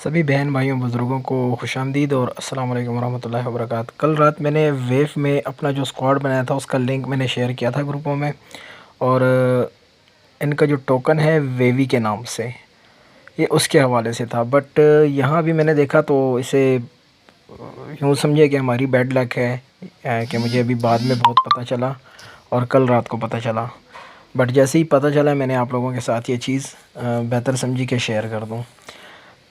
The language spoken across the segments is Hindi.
सभी बहन भाइयों बुज़ुर्गों को खुशामदीद और अस्सलाम वालेकुम रहमतुल्लाहि व बरकातहू। कल रात मैंने वेव में अपना जो स्क्वाड बनाया था उसका लिंक मैंने शेयर किया था ग्रुपों में। और इनका जो टोकन है वेवी के नाम से, ये उसके हवाले से था। बट यहाँ भी मैंने देखा तो इसे यूँ समझिए कि हमारी बैड लक है कि मुझे अभी बाद में बहुत पता चला और कल रात को पता चला। बट जैसे ही पता चला मैंने आप लोगों के साथ ये चीज़ बेहतर समझी कि शेयर कर दूँ।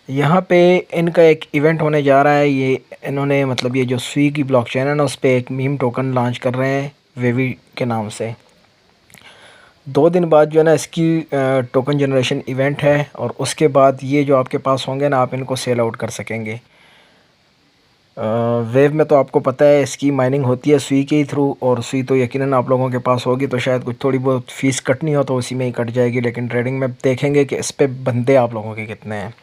यहाँ पे इनका एक इवेंट होने जा रहा है। ये इन्होंने मतलब ये जो स्वी की ब्लॉकचेन है ना, उस पे एक मीम टोकन लॉन्च कर रहे हैं वेवी के नाम से। 2 दिन बाद जो है ना इसकी टोकन जनरेशन इवेंट है और उसके बाद ये जो आपके पास होंगे ना, आप इनको सेल आउट कर सकेंगे। वेव में तो आपको पता है इसकी माइनिंग होती है स्वी के ही थ्रू, और स्वी तो यकीनन आप लोगों के पास होगी, तो शायद कुछ थोड़ी बहुत फ़ीस कटनी हो तो उसी में ही कट जाएगी। लेकिन ट्रेडिंग में देखेंगे कि इस पे बंदे आप लोगों के कितने हैं।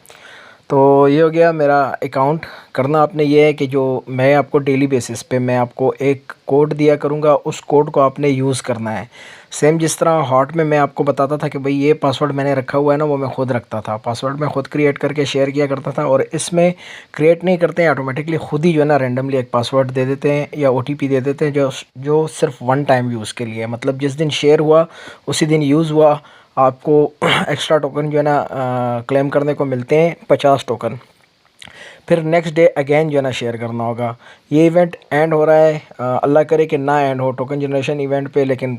तो ये हो गया मेरा अकाउंट। करना आपने ये है कि जो मैं आपको डेली बेसिस पे मैं आपको एक कोड दिया करूँगा, उस कोड को आपने यूज़ करना है। सेम जिस तरह हॉट में मैं आपको बताता था कि भाई ये पासवर्ड मैंने रखा हुआ है ना, वो मैं ख़ुद रखता था। पासवर्ड मैं ख़ुद क्रिएट करके शेयर किया करता था, और इसमें क्रिएट नहीं करते हैं, ऑटोमेटिकली ख़ुद ही जो है ना रैंडमली एक पासवर्ड दे देते हैं या ओटीपी दे देते हैं, जो सिर्फ वन टाइम यूज़ के लिए है। मतलब जिस दिन शेयर हुआ उसी दिन यूज़ हुआ। आपको एक्स्ट्रा टोकन जो है ना क्लेम करने को मिलते हैं 50 टोकन। फिर नेक्स्ट डे अगेन जो है ना शेयर करना होगा। ये इवेंट एंड हो रहा है, अल्लाह करे कि ना एंड हो टोकन जनरेशन इवेंट पे, लेकिन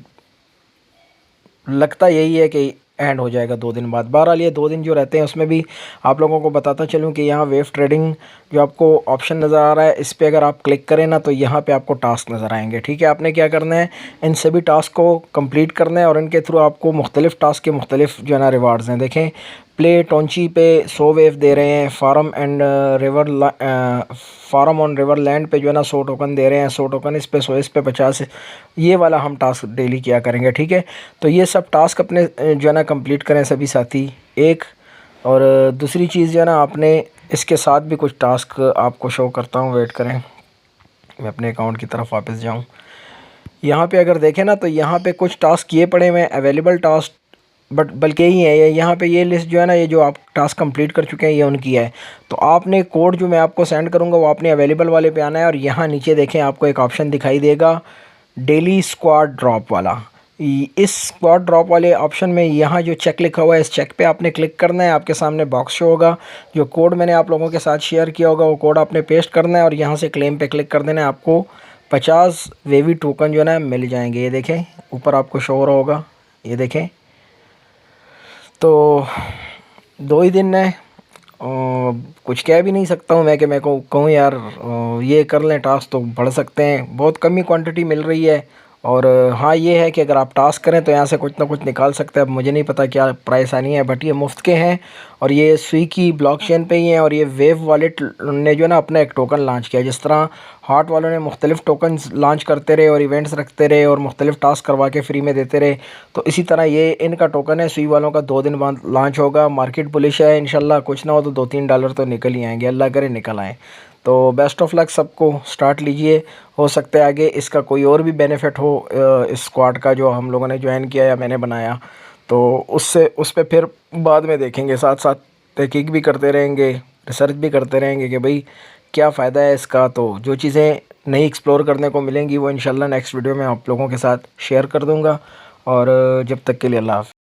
लगता यही है कि एंड हो जाएगा 2 दिन बाद। बहरहाल ये 2 दिन जो रहते हैं उसमें भी आप लोगों को बताता चलूँ कि यहाँ वेव ट्रेडिंग जो आपको ऑप्शन नज़र आ रहा है, इस पे अगर आप क्लिक करें ना तो यहाँ पे आपको टास्क नज़र आएंगे। ठीक है, आपने क्या करना है, इन सभी टास्क को कंप्लीट करना है और इनके थ्रू आपको मुख्तलिफ़ टास्क के मुख्तलिफ जो है ना रिवार्ड्स हैं। देखें, प्ले टोंची पे 100 वेव दे रहे हैं। फार्म ऑन रिवर लैंड पे जो है ना 100 टोकन दे रहे हैं। 100 टोकन इस पे 100 इस पे 50। ये वाला हम टास्क डेली किया करेंगे। ठीक है, तो ये सब टास्क अपने जो है ना कंप्लीट करें सभी साथी एक। और दूसरी चीज़ जो है ना, आपने इसके साथ भी कुछ टास्क आपको शो करता हूँ, वेट करें मैं अपने अकाउंट की तरफ वापस जाऊँ। यहाँ पे अगर देखें ना तो यहाँ पे कुछ टास्क ये पड़े हुए हैं अवेलेबल टास्क, बल्कि ही है ये यहाँ पे ये लिस्ट जो है ना, ये जो आप टास्क कंप्लीट कर चुके हैं ये उनकी है। तो आपने कोड जो मैं आपको सेंड करूँगा वो आपने अवेलेबल वाले पे आना है, और यहाँ नीचे देखें आपको एक ऑप्शन दिखाई देगा डेली स्क्वाड ड्रॉप वाला। इस स्क्वाड ड्रॉप वाले ऑप्शन में यहाँ जो चेक लिखा हुआ है, इस चेक पे आपने क्लिक करना है। आपके सामने बॉक्स शो होगा, जो कोड मैंने आप लोगों के साथ शेयर किया होगा वो कोड आपने पेस्ट करना है और यहाँ से क्लेम पे क्लिक कर देना है। आपको 50 वेवी टोकन जो है ना मिल जाएंगे। ये देखें ऊपर आपको शो हो रहा होगा, ये देखें। तो 2 ही दिन है, कुछ कह भी नहीं सकता हूँ मैं कि मैं को कहूँ यार ये कर लें टास्क तो बढ़ सकते हैं। बहुत कम ही क्वांटिटी मिल रही है, और हाँ ये है कि अगर आप टास्क करें तो यहाँ से कुछ ना कुछ निकाल सकते हैं। अब मुझे नहीं पता क्या प्राइस आनी है, बट ये मुफ्त के हैं और ये स्वी की ब्लॉकचेन पे ही हैं। और ये वेव वॉलेट ने जो है ना अपना एक टोकन लॉन्च किया। जिस तरह हॉट वालों ने मुख्तलिफ़ टोकन्स लॉन्च करते रहे और इवेंट्स रखते रहे और मुख्तलिफ़ टास्क करवा के फ्री में देते रहे, तो इसी तरह ये इनका टोकन है स्वी वालों का 2 दिन बाद लॉन्च होगा। मार्केट बुलिश है, इंशाल्लाह कुछ ना हो तो $2-3 तो निकल ही आएंगे, अल्लाह करे निकल आएँ। तो बेस्ट ऑफ लक सबको, स्टार्ट लीजिए। हो सकता है आगे इसका कोई और भी बेनिफिट हो इस स्क्वाड का जो हम लोगों ने ज्वाइन किया या मैंने बनाया, तो उससे उस पर फिर बाद में देखेंगे। साथ साथ तहकीक भी करते रहेंगे, रिसर्च भी करते रहेंगे कि भाई क्या फ़ायदा है इसका। तो जो चीज़ें नई एक्सप्लोर करने को मिलेंगी वो इंशाल्लाह नेक्स्ट वीडियो में आप लोगों के साथ शेयर कर दूँगा। और जब तक के लिए अल्लाह हाफ़िज़।